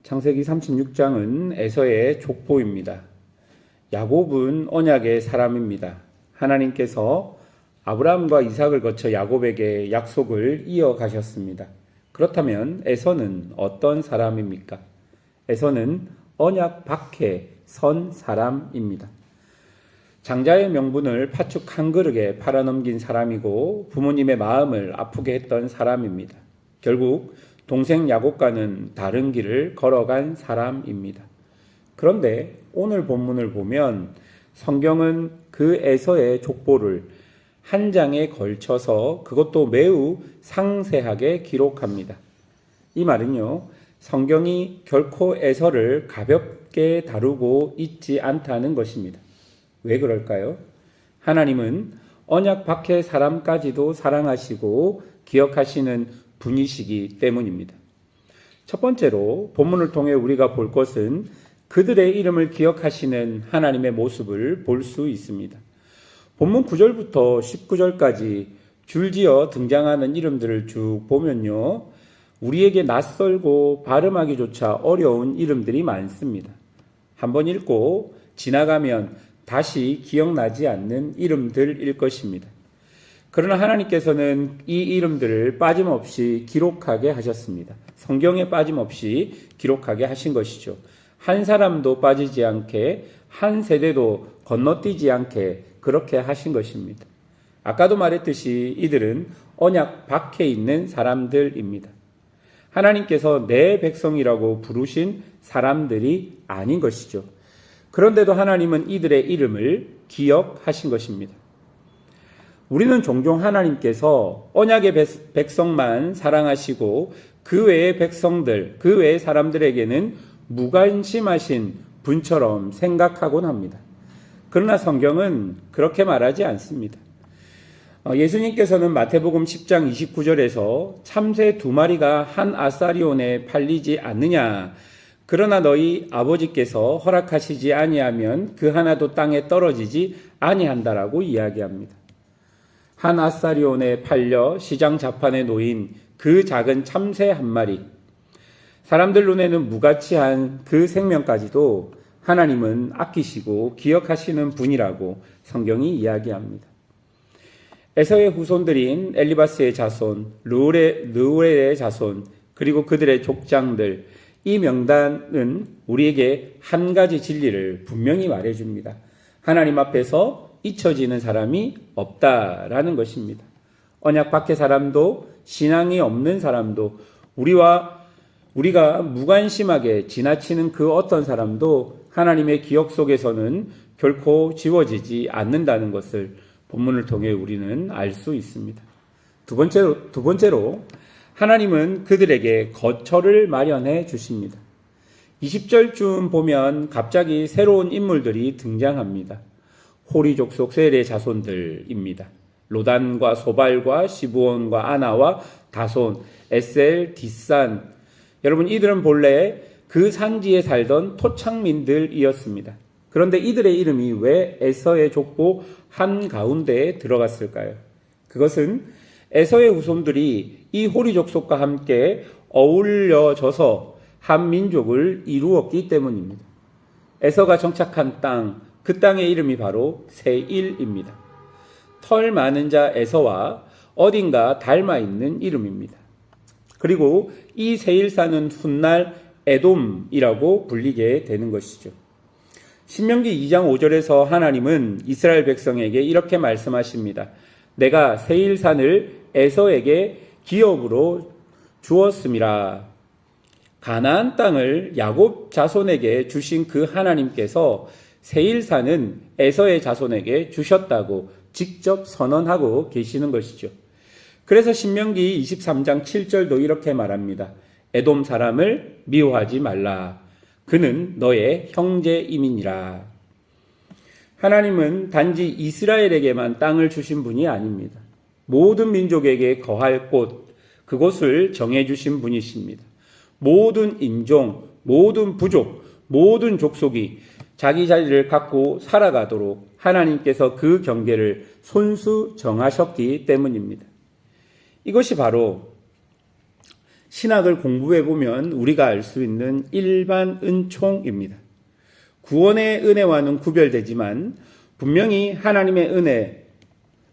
창세기 36장은 에서의 족보입니다. 야곱은 언약의 사람입니다. 하나님께서 아브라함과 이삭을 거쳐 야곱에게 약속을 이어가셨습니다. 그렇다면 에서는 어떤 사람입니까? 에서는 언약 밖에 선 사람입니다. 장자의 명분을 팥죽 한 그릇에 팔아넘긴 사람이고 부모님의 마음을 아프게 했던 사람입니다. 결국 동생 야곱과는 다른 길을 걸어간 사람입니다. 그런데 오늘 본문을 보면 성경은 그 에서의 족보를 한 장에 걸쳐서 그것도 매우 상세하게 기록합니다. 이 말은요, 성경이 결코 에서를 가볍게 다루고 있지 않다는 것입니다. 왜 그럴까요? 하나님은 언약 밖의 사람까지도 사랑하시고 기억하시는 분이시기 때문입니다. 첫 번째로 본문을 통해 우리가 볼 것은 그들의 이름을 기억하시는 하나님의 모습을 볼 수 있습니다. 본문 9절부터 19절까지 줄지어 등장하는 이름들을 쭉 보면요, 우리에게 낯설고 발음하기조차 어려운 이름들이 많습니다. 한번 읽고 지나가면 다시 기억나지 않는 이름들일 것입니다. 그러나 하나님께서는 이 이름들을 빠짐없이 기록하게 하셨습니다. 성경에 빠짐없이 기록하게 하신 것이죠. 한 사람도 빠지지 않게, 한 세대도 건너뛰지 않게 그렇게 하신 것입니다. 아까도 말했듯이 이들은 언약 밖에 있는 사람들입니다. 하나님께서 내 백성이라고 부르신 사람들이 아닌 것이죠. 그런데도 하나님은 이들의 이름을 기억하신 것입니다. 우리는 종종 하나님께서 언약의 백성만 사랑하시고 그 외의 백성들, 그 외의 사람들에게는 무관심하신 분처럼 생각하곤 합니다. 그러나 성경은 그렇게 말하지 않습니다. 예수님께서는 마태복음 10장 29절에서 참새 2마리가 한 아사리온에 팔리지 않느냐, 그러나 너희 아버지께서 허락하시지 아니하면 그 하나도 땅에 떨어지지 아니한다라고 이야기합니다. 한 아사리온에 팔려 시장 자판에 놓인 그 작은 참새 한 마리, 사람들 눈에는 무가치한 그 생명까지도 하나님은 아끼시고 기억하시는 분이라고 성경이 이야기합니다. 에서의 후손들인 엘리바스의 자손, 르우엘의 자손, 그리고 그들의 족장들, 이 명단은 우리에게 한 가지 진리를 분명히 말해줍니다. 하나님 앞에서 잊혀지는 사람이 없다라는 것입니다. 언약 밖의 사람도 신앙이 없는 사람도 우리가 무관심하게 지나치는 그 어떤 사람도 하나님의 기억 속에서는 결코 지워지지 않는다는 것을 본문을 통해 우리는 알 수 있습니다. 두 번째로 하나님은 그들에게 거처를 마련해 주십니다. 20절쯤 보면 갑자기 새로운 인물들이 등장합니다. 호리 족속 셀의 자손들입니다. 로단과 소발과 시브온과 아나와 다손, 에셀, 디산. 여러분, 이들은 본래 그 산지에 살던 토착민들이었습니다. 그런데 이들의 이름이 왜 에서의 족보 한가운데에 들어갔을까요? 그것은 에서의 후손들이 이 호리 족속과 함께 어울려져서 한 민족을 이루었기 때문입니다. 에서가 정착한 땅, 그 땅의 이름이 바로 세일입니다. 털 많은 자 에서와 어딘가 닮아 있는 이름입니다. 그리고 이 세일산은 훗날 에돔이라고 불리게 되는 것이죠. 신명기 2장 5절에서 하나님은 이스라엘 백성에게 이렇게 말씀하십니다. 내가 세일산을 에서에게 기업으로 주었음이라. 가나안 땅을 야곱 자손에게 주신 그 하나님께서 세일산은 에서의 자손에게 주셨다고 직접 선언하고 계시는 것이죠. 그래서 신명기 23장 7절도 이렇게 말합니다. 에돔 사람을 미워하지 말라. 그는 너의 형제임이니라. 하나님은 단지 이스라엘에게만 땅을 주신 분이 아닙니다. 모든 민족에게 거할 곳, 그곳을 정해주신 분이십니다. 모든 인종, 모든 부족, 모든 족속이 자기 자리를 갖고 살아가도록 하나님께서 그 경계를 손수 정하셨기 때문입니다. 이것이 바로 신학을 공부해 보면 우리가 알 수 있는 일반 은총입니다. 구원의 은혜와는 구별되지만 분명히 하나님의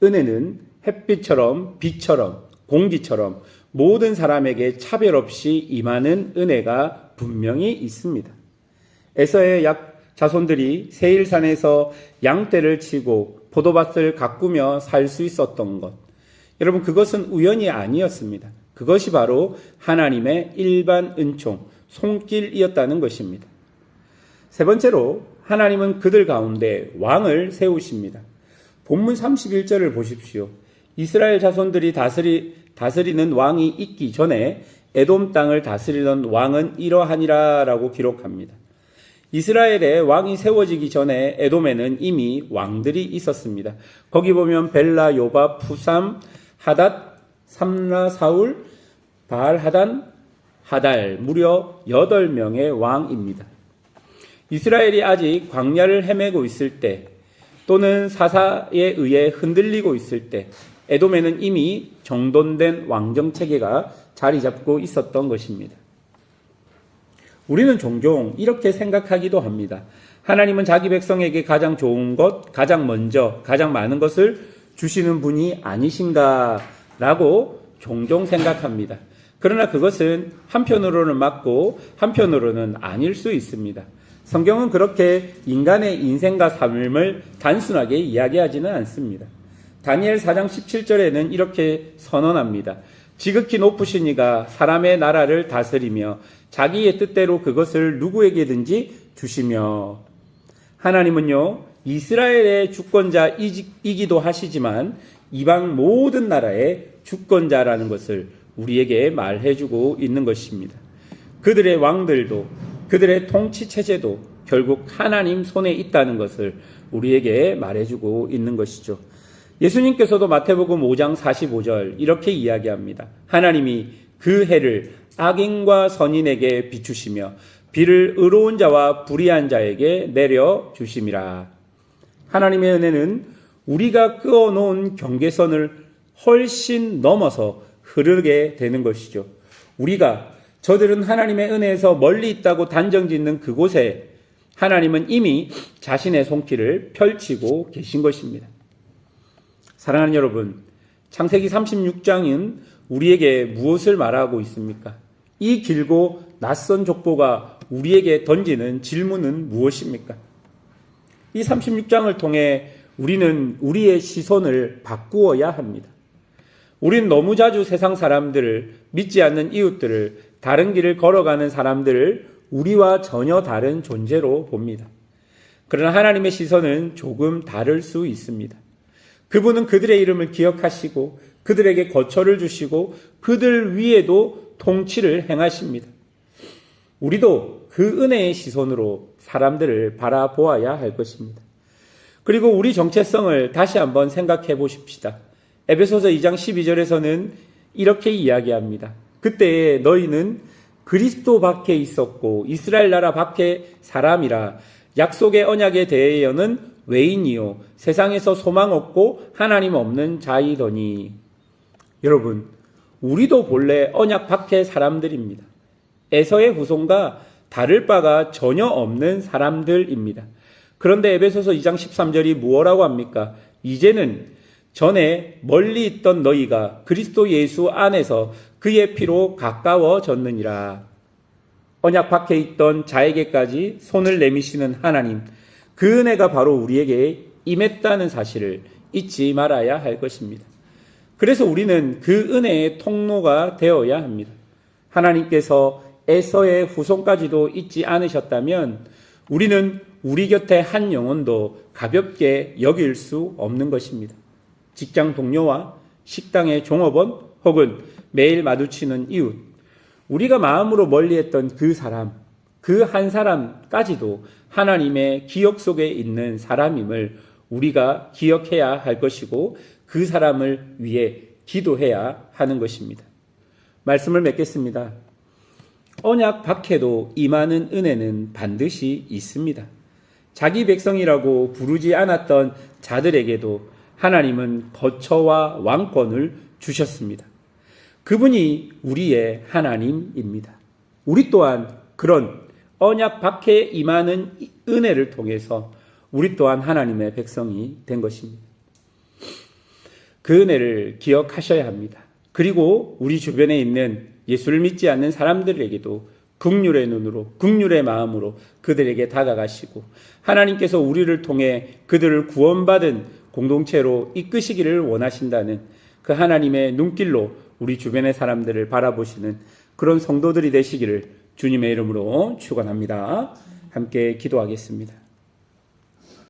은혜는 햇빛처럼 빛처럼 공기처럼 모든 사람에게 차별 없이 임하는 은혜가 분명히 있습니다. 에서의 자손들이 세일산에서 양떼를 치고 포도밭을 가꾸며 살 수 있었던 것, 여러분, 그것은 우연이 아니었습니다. 그것이 바로 하나님의 일반 은총, 손길이었다는 것입니다. 세 번째로 하나님은 그들 가운데 왕을 세우십니다. 본문 31절을 보십시오. 이스라엘 자손들이 다스리는 왕이 있기 전에 에돔 땅을 다스리던 왕은 이러하니라 라고 기록합니다. 이스라엘의 왕이 세워지기 전에 에돔에는 이미 왕들이 있었습니다. 거기 보면 벨라, 요바, 푸삼, 하닷, 삼라, 사울, 바알, 하단, 하달, 무려 8명의 왕입니다. 이스라엘이 아직 광야를 헤매고 있을 때 또는 사사에 의해 흔들리고 있을 때 에돔에는 이미 정돈된 왕정체계가 자리 잡고 있었던 것입니다. 우리는 종종 이렇게 생각하기도 합니다. 하나님은 자기 백성에게 가장 좋은 것, 가장 먼저, 가장 많은 것을 주시는 분이 아니신가 라고 종종 생각합니다. 그러나 그것은 한편으로는 맞고 한편으로는 아닐 수 있습니다. 성경은 그렇게 인간의 인생과 삶을 단순하게 이야기하지는 않습니다. 다니엘 4장 17절에는 이렇게 선언합니다. 지극히 높으신 이가 사람의 나라를 다스리며 자기의 뜻대로 그것을 누구에게든지 주시며, 하나님은요 이스라엘의 주권자이기도 하시지만 이방 모든 나라의 주권자라는 것을 우리에게 말해주고 있는 것입니다. 그들의 왕들도 그들의 통치 체제도 결국 하나님 손에 있다는 것을 우리에게 말해주고 있는 것이죠. 예수님께서도 마태복음 5장 45절 이렇게 이야기합니다. 하나님이 그 해를 악인과 선인에게 비추시며 비를 의로운 자와 불의한 자에게 내려 주심이라. 하나님의 은혜는 우리가 그어놓은 경계선을 훨씬 넘어서 흐르게 되는 것이죠. 저들은 하나님의 은혜에서 멀리 있다고 단정짓는 그곳에 하나님은 이미 자신의 손길을 펼치고 계신 것입니다. 사랑하는 여러분, 창세기 36장은 우리에게 무엇을 말하고 있습니까? 이 길고 낯선 족보가 우리에게 던지는 질문은 무엇입니까? 이 36장을 통해 우리는 우리의 시선을 바꾸어야 합니다. 우린 너무 자주 세상 사람들을, 믿지 않는 이웃들을, 다른 길을 걸어가는 사람들을 우리와 전혀 다른 존재로 봅니다. 그러나 하나님의 시선은 조금 다를 수 있습니다. 그분은 그들의 이름을 기억하시고 그들에게 거처를 주시고 그들 위에도 통치를 행하십니다. 우리도 그 은혜의 시선으로 사람들을 바라보아야 할 것입니다. 그리고 우리 정체성을 다시 한번 생각해 보십시다. 에베소서 2장 12절에서는 이렇게 이야기합니다. 그때에 너희는 그리스도 밖에 있었고 이스라엘 나라 밖에 사람이라 약속의 언약에 대하여는 외인이요 세상에서 소망 없고 하나님 없는 자이더니. 여러분, 우리도 본래 언약 밖의 사람들입니다. 에서의 후손과 다를 바가 전혀 없는 사람들입니다. 그런데 에베소서 2장 13절이 무엇라고 합니까? 이제는 전에 멀리 있던 너희가 그리스도 예수 안에서 그의 피로 가까워졌느니라. 언약 밖에 있던 자에게까지 손을 내미시는 하나님, 그 은혜가 바로 우리에게 임했다는 사실을 잊지 말아야 할 것입니다. 그래서 우리는 그 은혜의 통로가 되어야 합니다. 하나님께서 에서의 후손까지도 잊지 않으셨다면 우리는 우리 곁에 한 영혼도 가볍게 여길 수 없는 것입니다. 직장 동료와 식당의 종업원 혹은 매일 마주치는 이웃, 우리가 마음으로 멀리했던 그 사람, 그 한 사람까지도 하나님의 기억 속에 있는 사람임을 우리가 기억해야 할 것이고 그 사람을 위해 기도해야 하는 것입니다. 말씀을 맺겠습니다. 언약 밖에도 임하는 은혜는 반드시 있습니다. 자기 백성이라고 부르지 않았던 자들에게도 하나님은 거처와 왕권을 주셨습니다. 그분이 우리의 하나님입니다. 우리 또한 그런 언약 밖에 임하는 은혜를 통해서 우리 또한 하나님의 백성이 된 것입니다. 그 은혜를 기억하셔야 합니다. 그리고 우리 주변에 있는 예수를 믿지 않는 사람들에게도 긍휼의 눈으로, 긍휼의 마음으로 그들에게 다가가시고 하나님께서 우리를 통해 그들을 구원받은 공동체로 이끄시기를 원하신다는 그 하나님의 눈길로 우리 주변의 사람들을 바라보시는 그런 성도들이 되시기를 주님의 이름으로 축원합니다. 함께 기도하겠습니다.